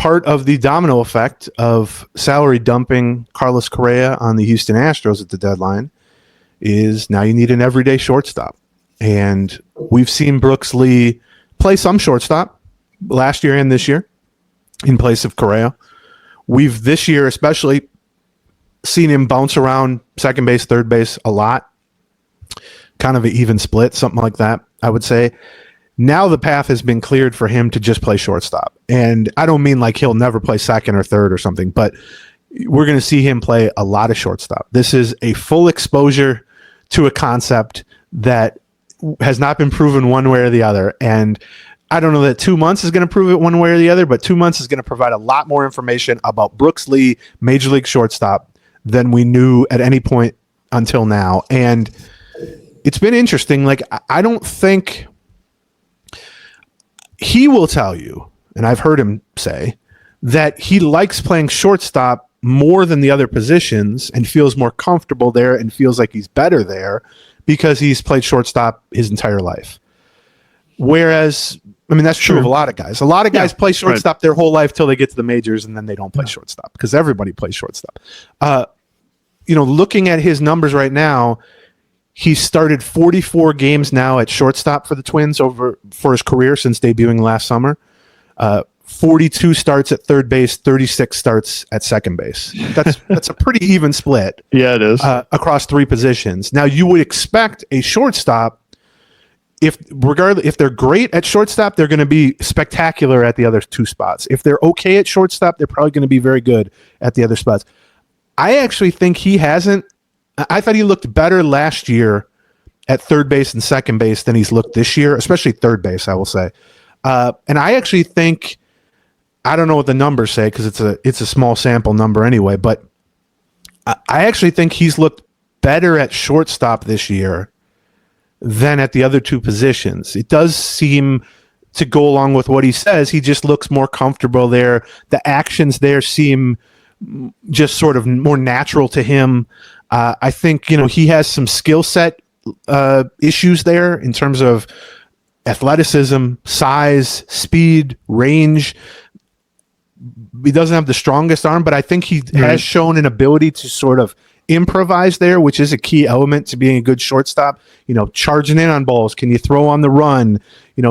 part of the domino effect of salary dumping Carlos Correa on the Houston Astros at the deadline is now you need an everyday shortstop. And we've seen Brooks Lee play some shortstop last year and this year in place of Correa. We've this year especially seen him bounce around second base, third base a lot. Kind of an even split, something like that, I would say. Now the path has been cleared for him to just play shortstop. And I don't mean like he'll never play second or third or something, but we're going to see him play a lot of shortstop. This is a full exposure to a concept that has not been proven one way or the other. And I don't know that 2 months is going to prove it one way or the other, but 2 months is going to provide a lot more information about Brooks Lee, Major League shortstop, than we knew at any point until now. And it's been interesting. Like, I don't think he will tell you, and I've heard him say, that he likes playing shortstop more than the other positions and feels more comfortable there and feels like he's better there because he's played shortstop his entire life. Whereas, I mean, that's true of a lot of guys. A lot of guys play shortstop their whole life till they get to the majors, and then they don't play shortstop because everybody plays shortstop. Looking at his numbers right now, he started 44 games now at shortstop for the Twins for his career since debuting last summer. 42 starts at third base, 36 starts at second base. That's a pretty even split. Yeah, it is. Across three positions. Now, you would expect a shortstop, if they're great at shortstop, they're going to be spectacular at the other two spots. If they're okay at shortstop, they're probably going to be very good at the other spots. I actually think he hasn't. I thought he looked better last year at third base and second base than he's looked this year, especially third base, I will say. And I actually think, I don't know what the numbers say because it's a small sample number anyway, but I actually think he's looked better at shortstop this year than at the other two positions. It does seem to go along with what he says. He just looks more comfortable there. The actions there seem just sort of more natural to him. I think, he has some skill set issues there in terms of athleticism, size, speed, range. He doesn't have the strongest arm, but I think he has shown an ability to sort of improvise there, which is a key element to being a good shortstop. Charging in on balls. Can you throw on the run?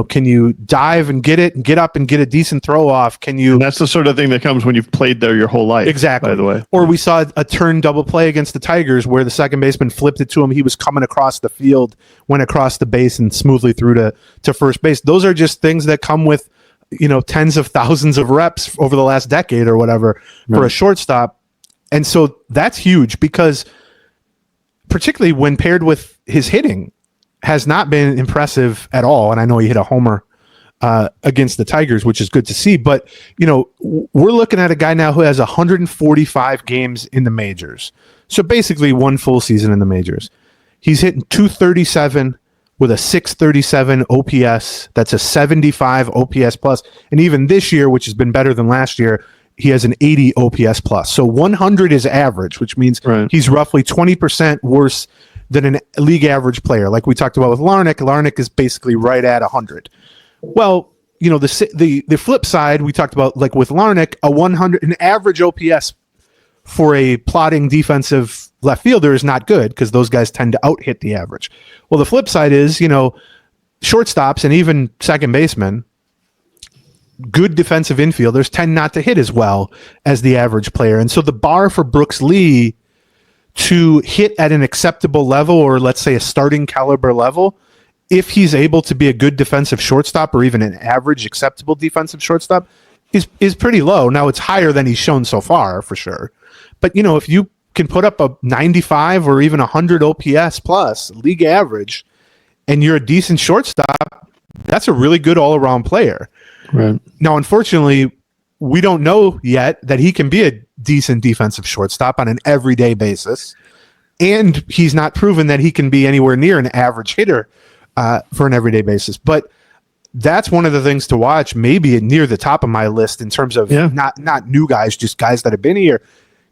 Can you dive and get it and get up and get a decent throw off? And that's the sort of thing that comes when you've played there your whole life. Exactly. By the way. Or we saw a turn double play against the Tigers where the second baseman flipped it to him. He was coming across the field, went across the base and smoothly threw to first base. Those are just things that come with, tens of thousands of reps over the last decade or whatever for a shortstop. And so that's huge because particularly when paired with his hitting has not been impressive at all. And I know he hit a homer against the Tigers, which is good to see. But, we're looking at a guy now who has 145 games in the majors. So basically one full season in the majors. He's hitting 237 with a 637 OPS. That's a 75 OPS plus. And even this year, which has been better than last year, he has an 80 OPS plus. So 100 is average, which means he's roughly 20% worse than a league average player. Like we talked about with Larnach. Larnach is basically right at 100. Well, the flip side, we talked about like with Larnach, an average OPS for a plotting defensive left fielder is not good because those guys tend to out hit the average. Well, the flip side is, shortstops and even second basemen, good defensive infielders tend not to hit as well as the average player. And so the bar for Brooks Lee to hit at an acceptable level, or let's say a starting caliber level, if he's able to be a good defensive shortstop or even an average acceptable defensive shortstop, is pretty low. Now it's higher than he's shown so far for sure. But if you can put up a 95 or even 100 OPS plus league average and you're a decent shortstop, that's a really good all-around player. Right. Now, unfortunately, we don't know yet that he can be a decent defensive shortstop on an everyday basis. And he's not proven that he can be anywhere near an average hitter for an everyday basis. But that's one of the things to watch, maybe near the top of my list in terms of not new guys, just guys that have been here.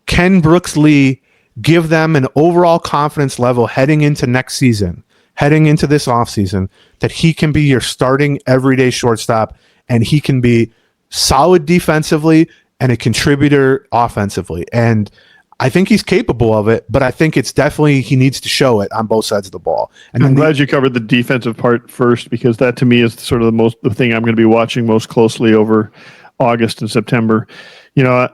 Can Brooks Lee give them an overall confidence level heading into next season, heading into this offseason, that he can be your starting everyday shortstop and he can be solid defensively and a contributor offensively. And I think he's capable of it, but I think it's definitely he needs to show it on both sides of the ball. And I'm glad you covered the defensive part first, because that to me is sort of the thing I'm going to be watching most closely over August and September. You know,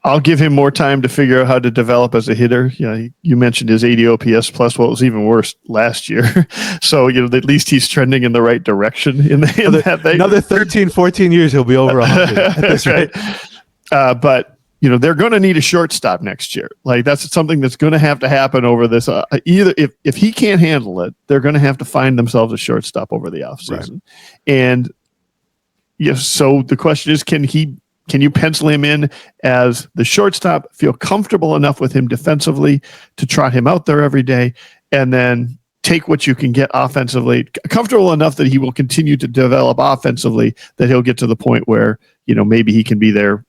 I'll give him more time to figure out how to develop as a hitter. You know, you mentioned his 80 OPS plus. Well, it was even worse last year. So, you know, at least he's trending in the right direction in that thing. Another 13, 14 years, he'll be over 100 at this rate. But, you know, they're going to need a shortstop next year. Like, that's something that's going to happen over this. Either if he can't handle it, they're going to have to find themselves a shortstop over the offseason. Right. And yes, so the question is, can you pencil him in as the shortstop, feel comfortable enough with him defensively to trot him out there every day, and then take what you can get offensively, comfortable enough that he will continue to develop offensively, that he'll get to the point where, you know, maybe he can be there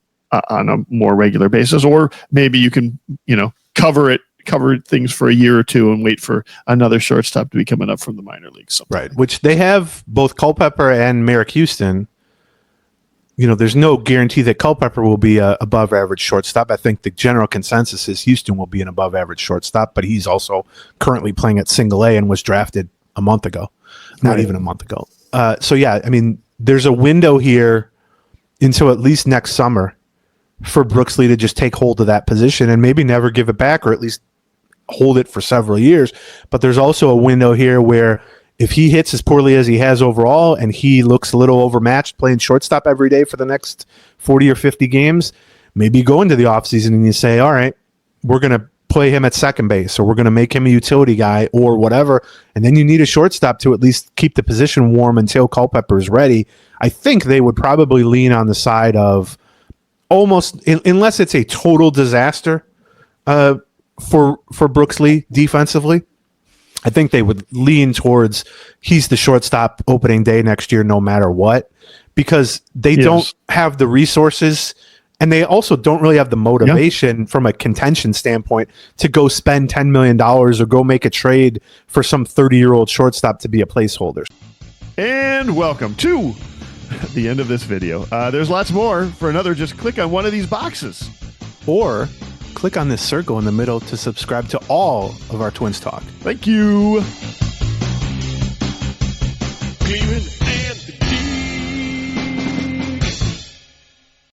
on a more regular basis, or maybe you can, you know, cover things for a year or two and wait for another shortstop to be coming up from the minor leagues sometime. Right, which they have both Culpepper and Marek Houston. You know, there's no guarantee that Culpepper will be a above average shortstop. I think the general consensus is Houston will be an above average shortstop, but he's also currently playing at single A and was drafted a month ago, not even a month ago. So yeah, I mean, there's a window here until at least next summer for Brooksley to just take hold of that position and maybe never give it back, or at least hold it for several years. But there's also a window here where if he hits as poorly as he has overall and he looks a little overmatched playing shortstop every day for the next 40 or 50 games, maybe you go into the offseason and you say, all right, we're going to play him at second base, or we're going to make him a utility guy or whatever. And then you need a shortstop to at least keep the position warm until Culpepper is ready. I think they would probably lean on the side of almost, unless it's a total disaster for Brooksley defensively, I think they would lean towards he's the shortstop opening day next year no matter what, because they don't have the resources, and they also don't really have the motivation from a contention standpoint to go spend $10 million or go make a trade for some 30-year-old shortstop to be a placeholder. And welcome to the end of this video. There's lots more. For another, just click on one of these boxes. Or click on this circle in the middle to subscribe to all of our Twins Talk. Thank you.